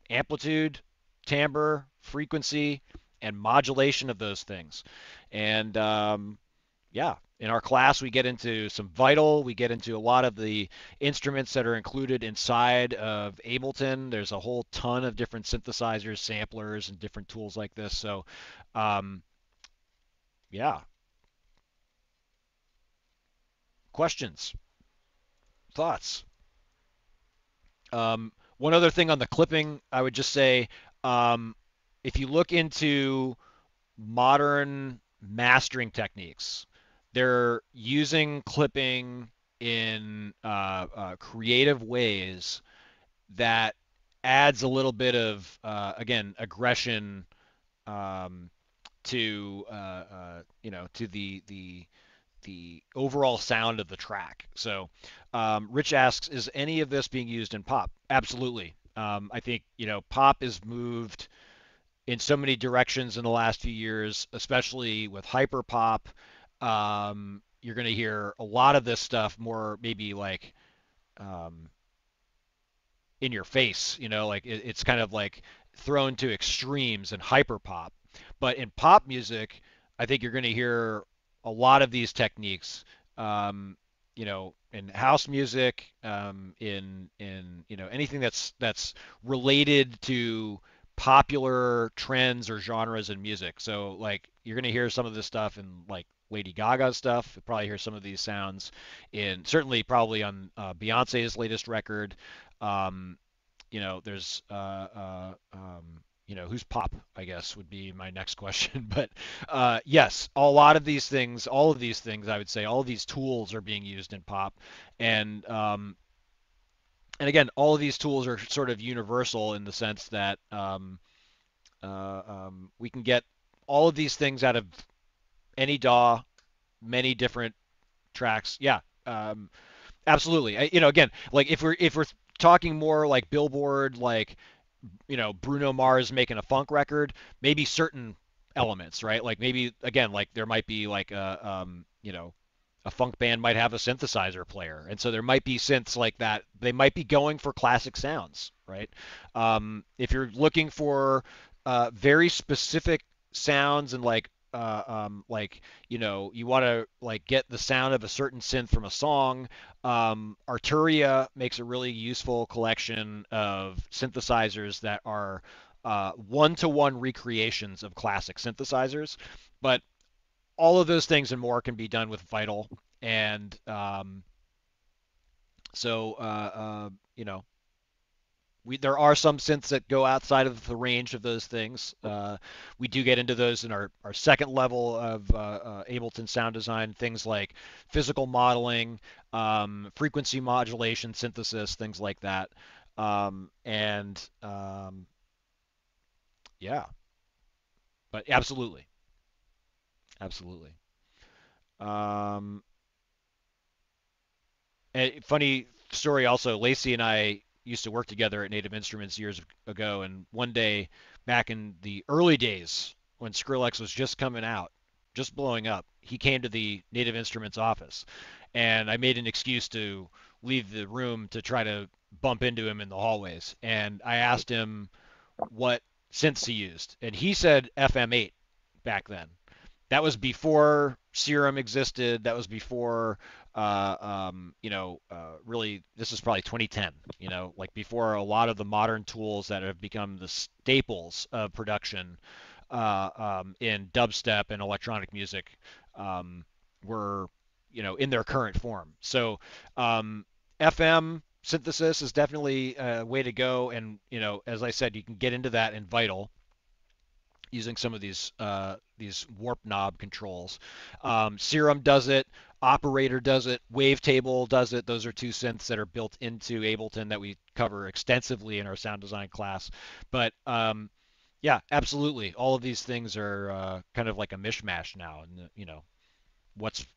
B: amplitude, timbre, frequency, and modulation of those things. And yeah, in our class, we get into some Vital. We get into a lot of the instruments that are included inside of Ableton. There's a whole ton of different synthesizers, samplers, and different tools like this. So, yeah. Questions? Thoughts? One other thing on the clipping, I would just say, if you look into modern mastering techniques, they're using clipping in creative ways that adds a little bit of, again, aggression to to the overall sound of the track. So Rich asks, is any of this being used in pop? Absolutely. I think, pop is moved in so many directions in the last few years, especially with hyper pop. You're going to hear a lot of this stuff more maybe like in your face, like it's kind of like thrown to extremes in hyper pop. But in pop music, I think you're going to hear a lot of these techniques, in house music, in anything that's related to popular trends or genres in music. So like you're going to hear some of this stuff in like Lady Gaga stuff. You'll probably hear some of these sounds in certainly probably on Beyonce's latest record. There's who's pop, I guess would be my next question. But yes, all of these things, I would say, all of these tools are being used in pop, and and again, all of these tools are sort of universal in the sense that we can get all of these things out of any DAW, many different tracks. Yeah, um, absolutely. Again, like if we're talking more like Billboard, like Bruno Mars making a funk record, maybe certain elements, right? Like maybe again, like there might be like a funk band might have a synthesizer player, and so there might be synths like that. They might be going for classic sounds, right? If you're looking for very specific sounds and like you want to like get the sound of a certain synth from a song. Arturia makes a really useful collection of synthesizers that are one-to-one recreations of classic synthesizers, but all of those things and more can be done with Vital. And so, there are some synths that go outside of the range of those things. We do get into those in our second level of Ableton sound design, things like physical modeling, frequency modulation, synthesis, things like that. And yeah, but absolutely, absolutely. Um, And funny story also, Lacey and I used to work together at Native Instruments years ago, and one day back in the early days when Skrillex was just coming out, just blowing up, he came to the Native Instruments office, and I made an excuse to leave the room to try to bump into him in the hallways, and I asked him what synths he used, and he said FM8 back then. That was before Serum existed. That was before, really, this is probably 2010, like before a lot of the modern tools that have become the staples of production in dubstep and electronic music um, were, in their current form. So FM synthesis is definitely a way to go. And, as I said, you can get into that in Vital using some of these warp knob controls. Serum does it. Operator does it. Wavetable does it. Those are two synths that are built into Ableton that we cover extensively in our sound design class. But yeah, absolutely. All of these things are kind of like a mishmash now, and what's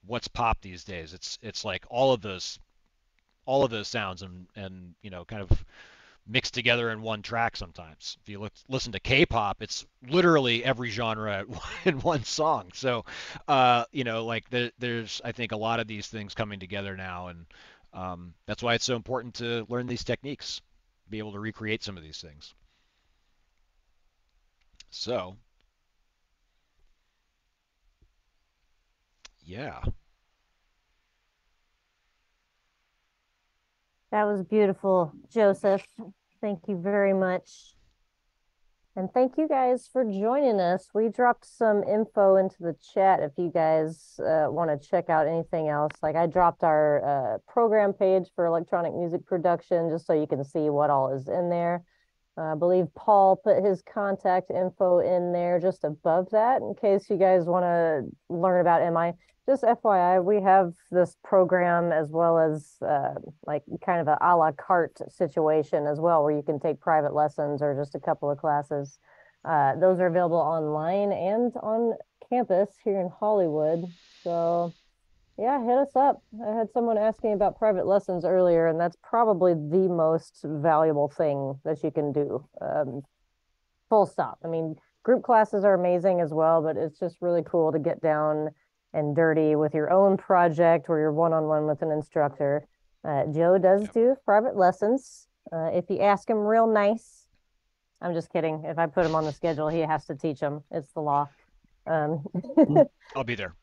B: what's pop these days. It's like all of those sounds and kind of mixed together in one track sometimes. If you listen to K-pop, it's literally every genre in one song. So, like there's I think a lot of these things coming together now, and that's why it's so important to learn these techniques, be able to recreate some of these things. So, yeah,
A: That was beautiful, Joseph. Thank you very much. And thank you guys for joining us. We dropped some info into the chat if you guys want to check out anything else. Like I dropped our program page for electronic music production just so you can see what all is in there. I believe Paul put his contact info in there just above that in case you guys want to learn about MI. Just FYI, we have this program as well as like kind of a la carte situation as well, where you can take private lessons or just a couple of classes. Those are available online and on campus here in Hollywood. So yeah, hit us up. I had someone asking about private lessons earlier, and that's probably the most valuable thing that you can do. Full stop. I mean, group classes are amazing as well, but it's just really cool to get down and dirty with your own project where you're one-on-one with an instructor. Joe does
B: yep.
A: do private lessons. If you ask him real nice, I'm just kidding. If I put him on the schedule, he has to teach them. It's the law. Um,
B: I'll be there.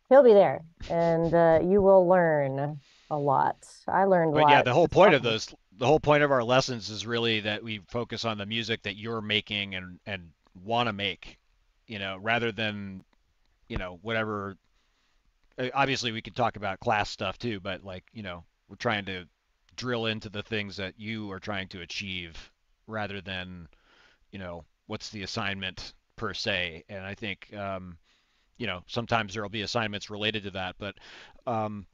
A: he'll be there, and you will learn a lot. I learned a
B: But yeah,
A: lot.
B: the whole
A: It's
B: point of
A: awesome.
B: those, the whole point of our lessons is really that we focus on the music that you're making and want to make, rather than whatever. Obviously, we could talk about class stuff too, but like we're trying to drill into the things that you are trying to achieve rather than what's the assignment per se. And I think sometimes there will be assignments related to that, but um,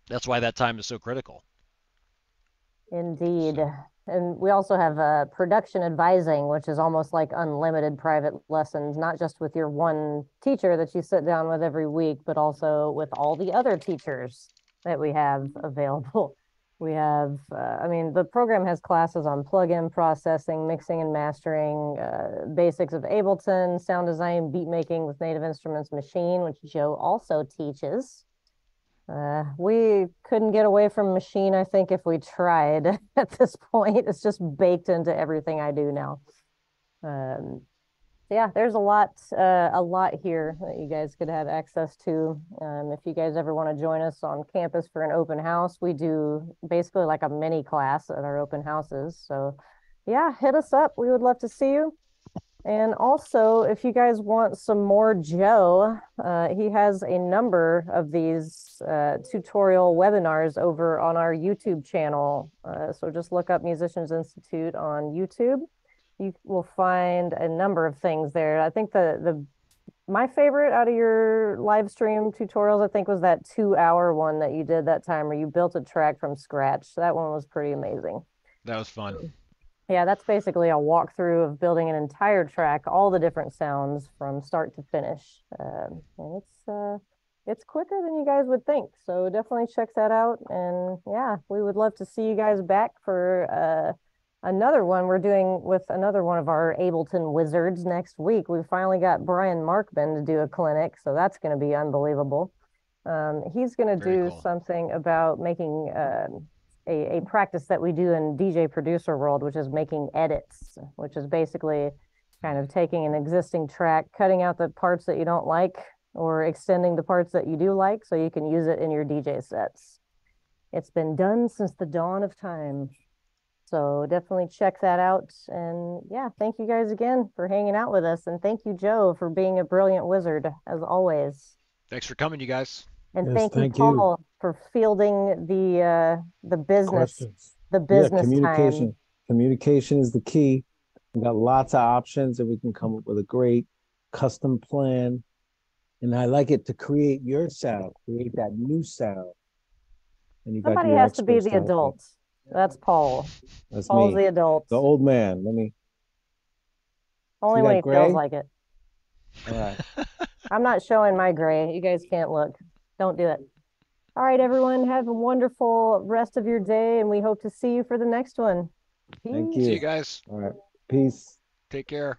B: that's why that time is so critical.
A: Indeed.
B: So
A: And we also have production advising, which is almost like unlimited private lessons, not just with your one teacher that you sit down with every week, but also with all the other teachers that we have available. We have, I mean, the program has classes on plugin processing, mixing and mastering, basics of Ableton, sound design, beat making with Native Instruments Machine, which Joe also teaches. We couldn't get away from machine, I think, if we tried at this point. It's just baked into everything I do now. Um, so yeah, there's a lot here that you guys could have access to. If you guys ever want to join us on campus for an open house, we do basically like a mini class at our open houses. So yeah, hit us up. We would love to see you. And also, if you guys want some more Joe, he has a number of these tutorial webinars over on our YouTube channel. So just look up Musicians Institute on YouTube. You will find a number of things there. I think the my favorite out of your live stream tutorials, I think, was that 2 hour one that you did that time where you built a track from scratch. That one was pretty amazing.
B: that was fun.
A: Yeah, that's basically a walkthrough of building an entire track, all the different sounds from start to finish. And it's quicker than you guys would think. So definitely check that out. And yeah, we would love to see you guys back for another one we're doing with another one of our Ableton wizards next week. We finally got Brian Markman to do a clinic, so that's going to be unbelievable. He's going to
B: Very
A: do
B: cool.
A: something about making a practice that we do in DJ producer world, which is making edits, which is basically kind of taking an existing track, cutting out the parts that you don't like, or extending the parts that you do like so you can use it in your DJ sets. It's been done since the dawn of time. So definitely check that out. And yeah, thank you guys again for hanging out with us. And thank you, Joe, for being a brilliant wizard, as always.
B: Thanks for coming, you guys.
A: And
D: Yes,
A: thank you,
D: thank you.
A: Paul, for fielding the business,
D: Questions.
A: the
D: Yeah,
A: business time.
D: communication. Communication is the key. We got lots of options and we can come up with a great custom plan. And I like it to create your sound, create that new sound. And you got
A: Somebody
D: your
A: has to be
D: experts to
A: the
D: help you.
A: adult. That's Paul.
D: That's
A: Paul's
D: me,
A: the adult.
D: the old man. Let me see
A: Only when
D: that
A: he feels
D: gray.
A: like it.
D: All right.
A: I'm not showing my gray. You guys can't look. Don't do it. All right, everyone. Have a wonderful rest of your day, and we hope to see you for the next one.
D: Thank
B: See
A: Peace.
B: you
D: you.
B: guys.
D: All right. Peace.
B: Take care.